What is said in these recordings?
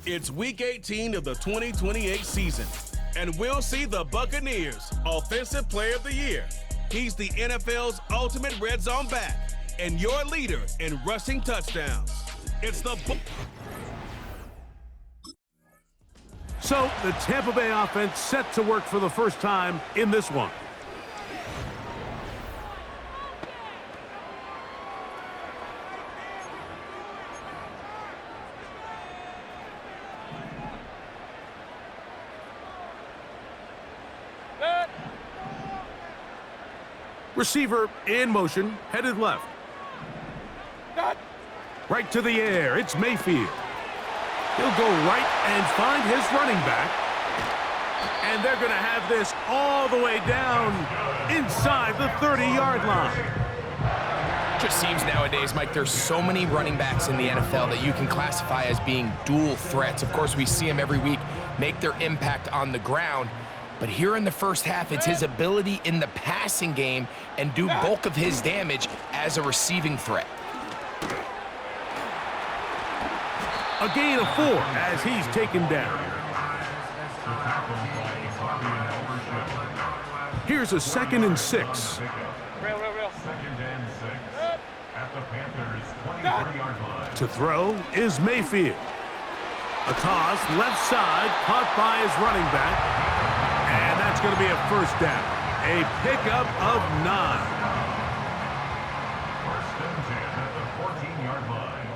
It's Week 18 of the 2028 season, and we'll see the Buccaneers Offensive Player of the Year. He's the NFL's ultimate red zone back and your leader in rushing touchdowns. It's the So the Tampa Bay offense set to work for the first time in this one. Receiver in motion, headed left. Right to the air, it's Mayfield. He'll go right and find his running back. And they're going to have this all the way down inside the 30-yard line. Just seems nowadays, Mike, there's so many running backs in the NFL that you can classify as being dual threats. Of course, we see them every week make their impact on the ground. But here in the first half, it's his ability in the passing game and do bulk of his damage as a receiving threat. A gain of 4 as he's taken down. Here's a 2nd and 6. To throw is Mayfield. A toss left side, caught by his running back. And that's going to be a first down. A pickup of 9. First and 10 at the 14-yard line.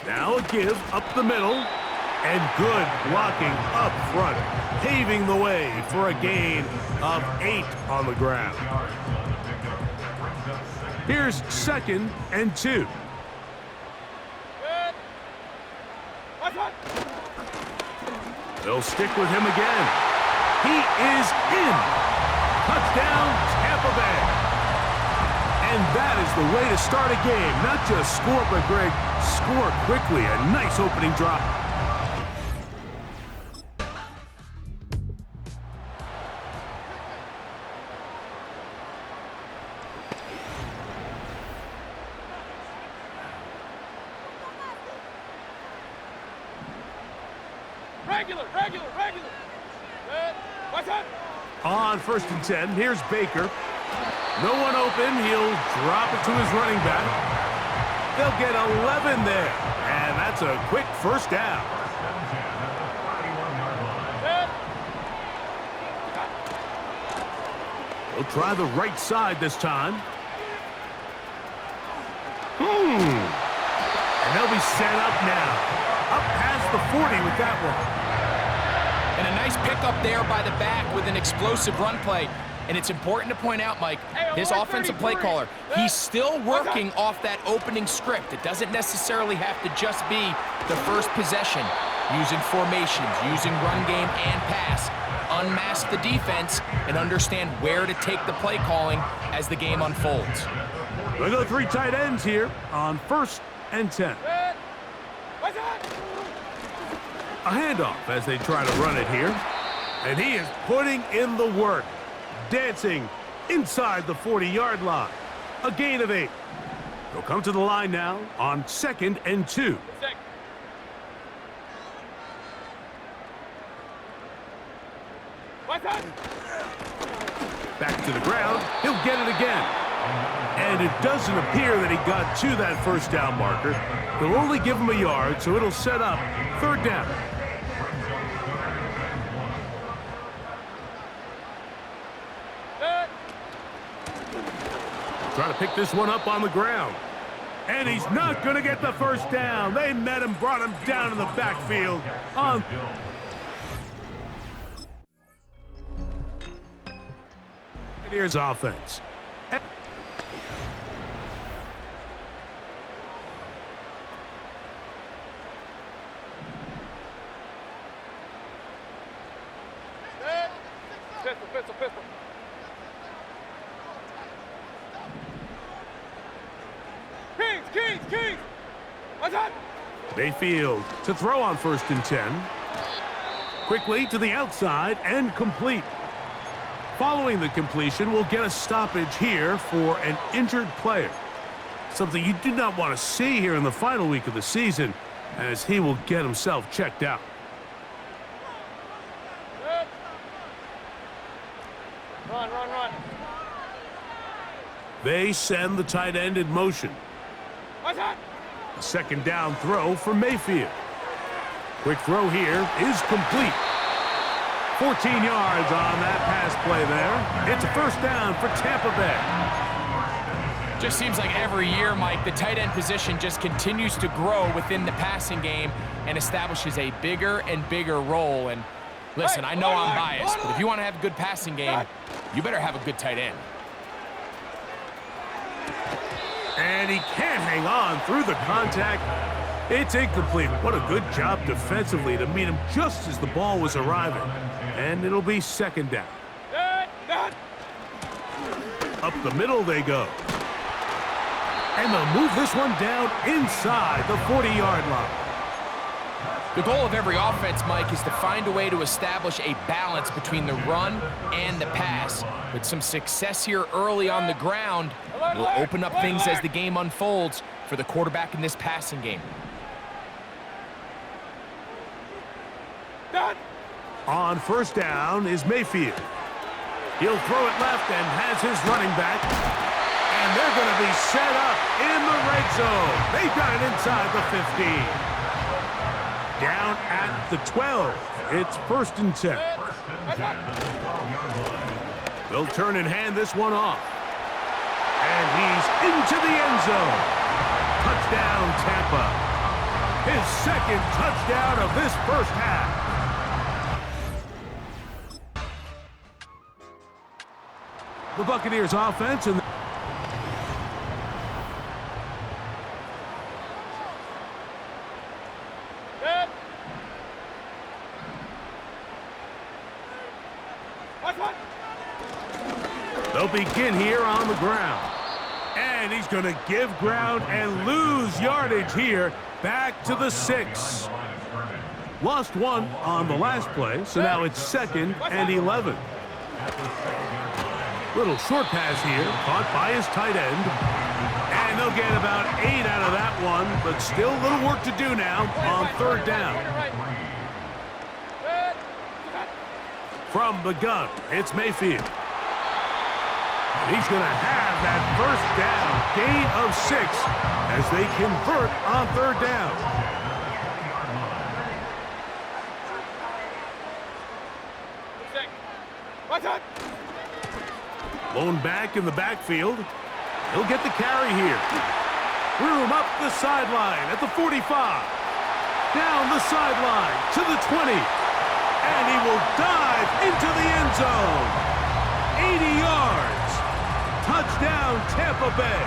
Now a give up the middle. And good blocking up front, paving the way for a gain of 8 on the ground. Here's 2nd and 2. They'll stick with him again. He is in. Touchdown, Tampa Bay. And that is the way to start a game. Not just score, but Greg, score quickly. A nice opening drop. Regular. What's up? On 1st and 10, here's Baker. No one open. He'll drop it to his running back. They'll get 11 there. And that's a quick first down. They'll try the right side this time. And they'll be set up now. Up past the 40 with that one. And a nice pickup there by the back with an explosive run play. And it's important to point out, Mike, his offensive play caller, he's still working off that opening script. It doesn't necessarily have to just be the first possession. Using formations, using run game and pass. Unmask the defense and understand where to take the play calling as the game unfolds. We'll go 3 tight ends here on 1st and 10. A handoff as they try to run it here. And he is putting in the work. Dancing inside the 40-yard line. A gain of 8. They'll come to the line now on 2nd and 2. Back to the ground. He'll get it again. And it doesn't appear that he got to that first down marker. They'll only give him a yard, so it'll set up 3rd down. Trying to pick this one up on the ground. And he's not going to get the first down. They met him, brought him down in the backfield. Here's offense. Pistol. Keys. What's up? Mayfield to throw on 1st and 10. Quickly to the outside and complete. Following the completion, we'll get a stoppage here for an injured player. Something you do not want to see here in the final week of the season, as he will get himself checked out. Run, run, run. They send the tight end in motion. What's that? A second down throw for Mayfield. Quick throw here is complete. 14 yards on that pass play there. It's a first down for Tampa Bay. Just seems like every year, Mike, the tight end position just continues to grow within the passing game and establishes a bigger and bigger role. And listen, I know I'm biased, but if you want to have a good passing game, you better have a good tight end. And he can't hang on through the contact. It's incomplete. What a good job defensively to meet him just as the ball was arriving. And it'll be second down. Up the middle they go. And they'll move this one down inside the 40-yard line. The goal of every offense, Mike, is to find a way to establish a balance between the run and the pass. With some success here early on the ground, will open up things as the game unfolds for the quarterback in this passing game. On first down is Mayfield. He'll throw it left and has his running back. And they're going to be set up in the red zone. They've got it inside the 15. Down at the 12. It's first and 10. They'll turn and hand this one off. And he's into the end zone. Touchdown, Tampa. His second touchdown of this first half. The Buccaneers offense and they'll begin here on the ground. And he's going to give ground and lose yardage here back to the 6. Lost one on the last play, so now it's 2nd and 11. Little short pass here, caught by his tight end. And they'll get about 8 out of that one, but still a little work to do now on third down. From the gun, it's Mayfield. He's going to have that first down, gain of 6, as they convert on third down. What's that? Lone back in the backfield. He'll get the carry here. Room up the sideline at the 45. Down the sideline to the 20. And he will dive into the end zone. 80 yards. Touchdown, Tampa Bay.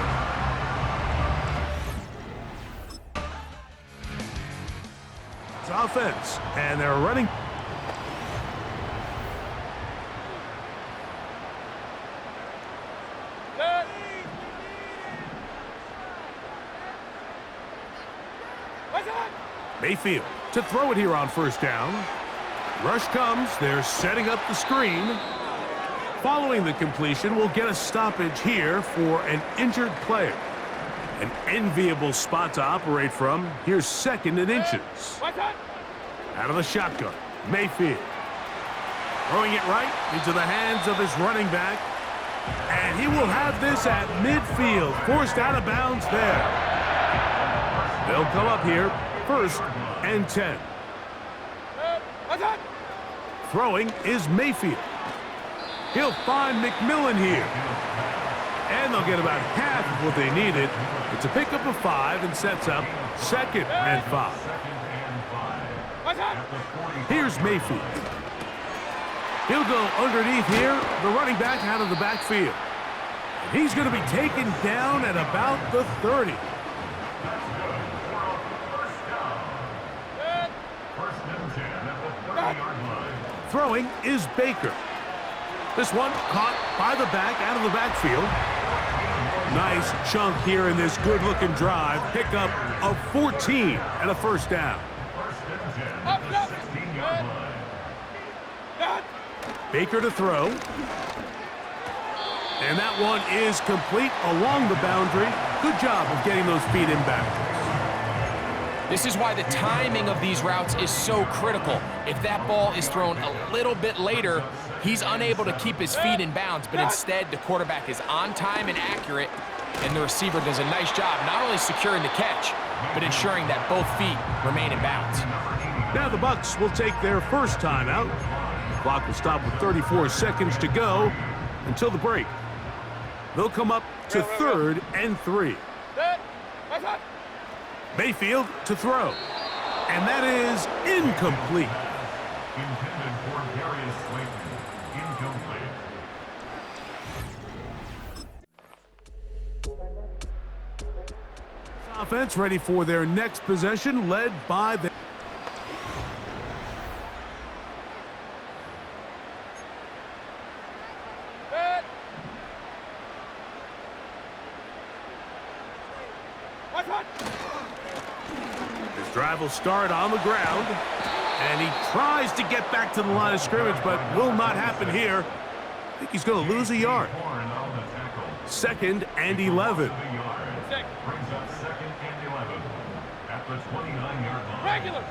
It's offense, and they're running. Mayfield to throw it here on first down. Rush comes. They're setting up the screen. Following the completion, we'll get a stoppage here for an injured player. An enviable spot to operate from. Here's 2nd and inches. Out of the shotgun, Mayfield. Throwing it right into the hands of his running back. And he will have this at midfield. Forced out of bounds there. They'll come up here, 1st and 10. Throwing is Mayfield. He'll find McMillan here. And they'll get about half of what they needed. It's a pickup of 5 and sets up 2nd and 5. Here's Mayfield. He'll go underneath here, the running back out of the backfield. And he's going to be taken down at about the 30. Throwing is Baker. This one caught by the back out of the backfield. Nice chunk here in this good-looking drive. Pickup of 14 and a first down. Baker to throw. And that one is complete along the boundary. Good job of getting those feet in bounds. This is why the timing of these routes is so critical. If that ball is thrown a little bit later, he's unable to keep his feet in bounds, but instead the quarterback is on time and accurate, and the receiver does a nice job not only securing the catch, but ensuring that both feet remain in bounds. Now the Bucs will take their first timeout. The clock will stop with 34 seconds to go until the break. They'll come up to 3rd and 3. Mayfield to throw. And that is incomplete. Intended for Darius Slayton. Incomplete. Offense ready for their next possession, led by the... His drive will start on the ground, and he tries to get back to the line of scrimmage, but will not happen here. I think he's going to lose a yard. 2nd and 11. Brings up 2nd and 11 at the 29-yard line. Regular.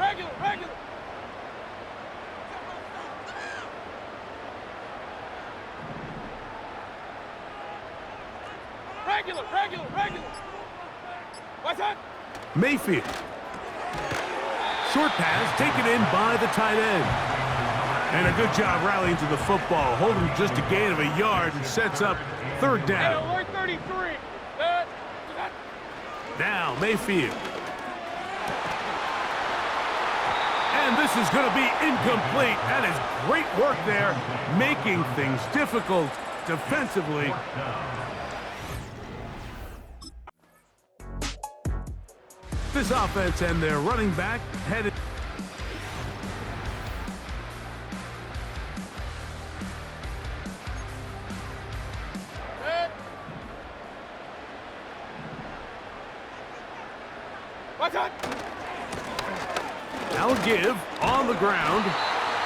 What's that? Mayfield. Short pass taken in by the tight end. And a good job rallying to the football, holding just a gain of a yard and sets up 3rd down. Alert 33. Now Mayfield. And this is going to be incomplete. That is great work there, making things difficult defensively. This offense and their running back headed. What's that? Now a give on the ground.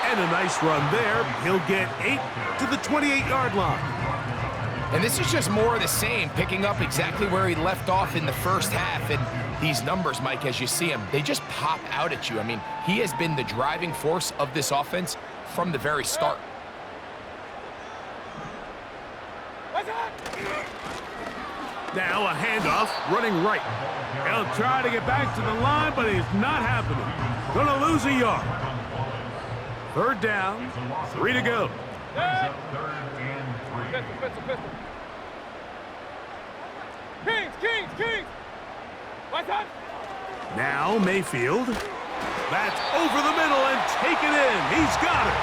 And a nice run there. He'll get 8 to the 28-yard line. And this is just more of the same, picking up exactly where he left off in the first half. And these numbers, Mike, as you see him, they just pop out at you. I mean, he has been the driving force of this offense from the very start. Now a handoff, running right. He'll try to get back to the line, but it's not happening. Gonna lose a yard. 3rd down, 3 to go. Pistol. Kings. What's that? Now Mayfield. That's over the middle and taken in. He's got it.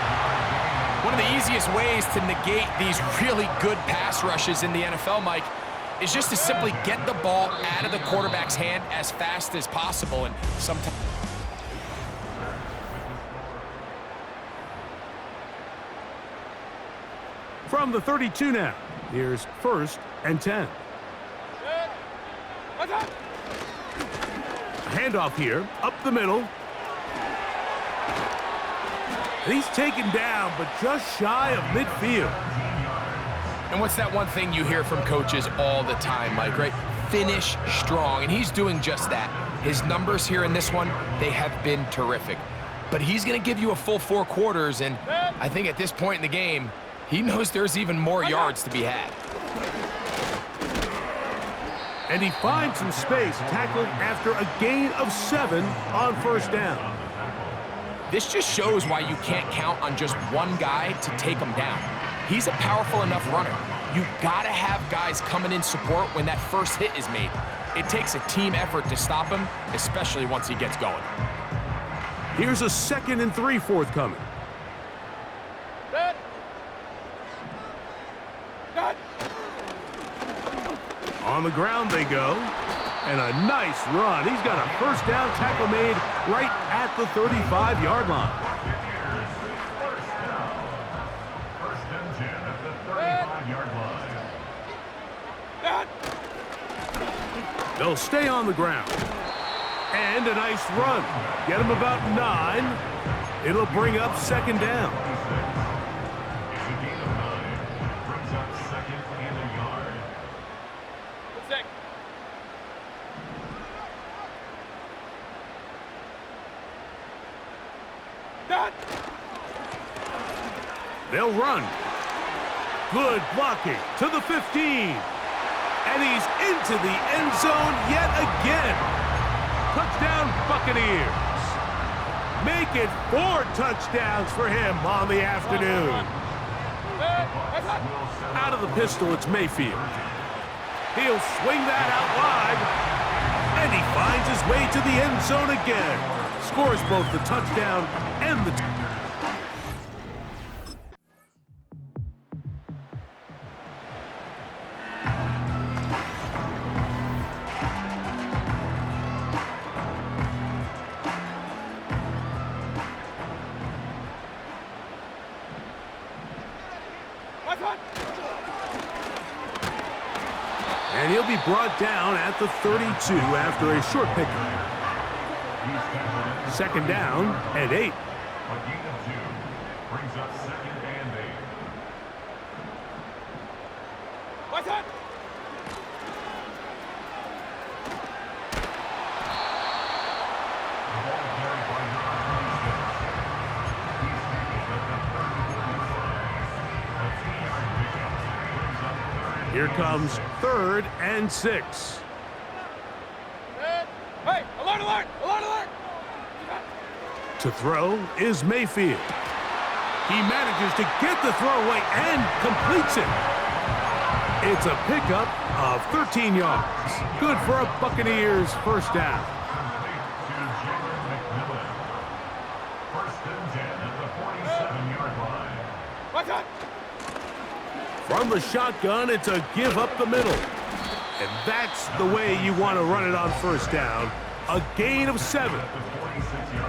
One of the easiest ways to negate these really good pass rushes in the NFL, Mike, is just to simply get the ball out of the quarterback's hand as fast as possible. And sometimes... From the 32 now, here's 1st and 10. What's that? A handoff here, up the middle. And he's taken down, but just shy of midfield. And what's that one thing you hear from coaches all the time, Mike, right? Finish strong, and he's doing just that. His numbers here in this one, they have been terrific. But he's going to give you a full 4 quarters, and I think at this point in the game, he knows there's even more yards to be had. And he finds some space, tackled after a gain of 7 on 1st down. This just shows why you can't count on just one guy to take him down. He's a powerful enough runner. You've got to have guys coming in support when that first hit is made. It takes a team effort to stop him, especially once he gets going. Here's a 2nd and 3 forthcoming. On the ground they go, and a nice run. He's got a 1st down tackle made right at the 35-yard line. First and 10 at the 35-yard line. They'll stay on the ground. And a nice run. Get him about 9. It'll bring up 2nd down. It's a gain of 9. Brings up 2nd and a yard. Done. They'll run. Good blocking to the 15. And he's into the end zone yet again. Touchdown, Buccaneers. Make it 4 touchdowns for him on the afternoon. Out of the pistol, it's Mayfield. He'll swing that out wide. And he finds his way to the end zone again. Scores both the touchdown and the... And he'll be brought down at the 32 after a short pickup. Second down and 8. A gain of 2 brings up 2nd and 8. What's that? The ball carried by number 26. He's taken at the 30-45. A 10-yard pickup brings up 3rd. Here comes 3rd and 6. Hey, alert, alert, alert, alert. To throw is Mayfield. He manages to get the throw away and completes it. It's a pickup of 13 yards. Good for a Buccaneers first down. First and 10 at the 47-yard line. What's that? From the shotgun, it's a give up the middle. And that's the way you want to run it on first down. A gain of 7.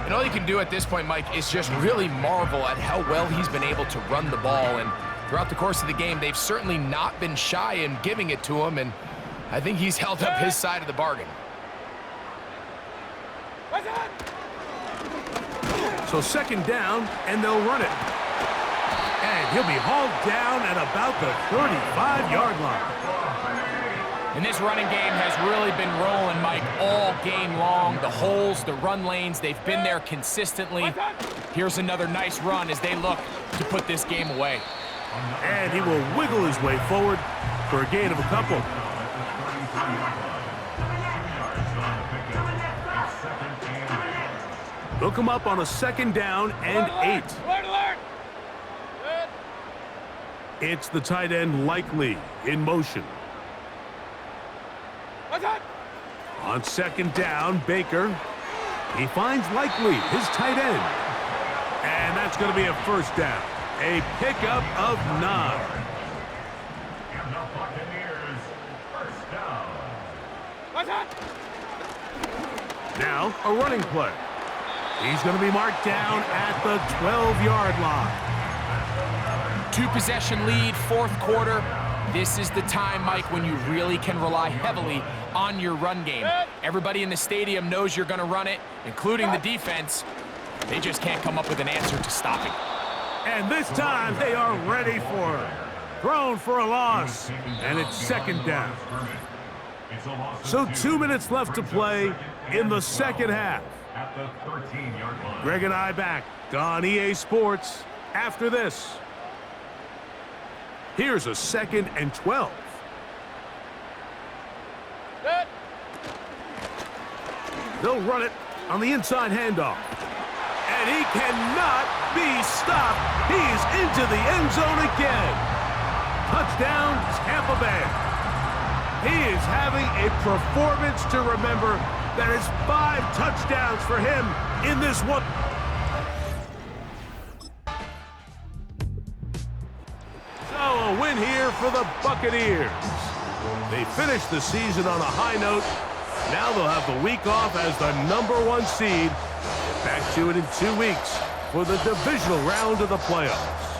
And all you can do at this point, Mike, is just really marvel at how well he's been able to run the ball. And throughout the course of the game, they've certainly not been shy in giving it to him. And I think he's held up his side of the bargain. What's that? So second down, and they'll run it. And he'll be hauled down at about the 35-yard line. And this running game has really been rolling, Mike, all game long. The holes, the run lanes, they've been there consistently. Here's another nice run as they look to put this game away. And he will wiggle his way forward for a gain of a couple. They'll come up on a second down and 8. Alert, alert. It's the tight end Likely in motion. What's that? On second down, Baker. He finds Likely, his tight end. And that's going to be a first down. A pickup of 9. And the Buccaneers first down. What's that? Now, a running play. He's going to be marked down at the 12-yard line. 2-possession lead, 4th quarter. This is the time, Mike, when you really can rely heavily on your run game. Everybody in the stadium knows you're going to run it, including the defense. They just can't come up with an answer to stop it. And this time, they are ready for it. Thrown for a loss, and it's second down. So 2 minutes left to play in the second half. At the 13-yard line. Greg and I back on EA Sports after this. Here's a 2nd and 12. Good. They'll run it on the inside handoff. And he cannot be stopped. He's into the end zone again. Touchdown, Tampa Bay. He is having a performance to remember. That is 5 touchdowns for him in this one. So a win here for the Buccaneers. They finished the season on a high note. Now they'll have the week off as the #1 seed. Get back to it in 2 weeks for the divisional round of the playoffs.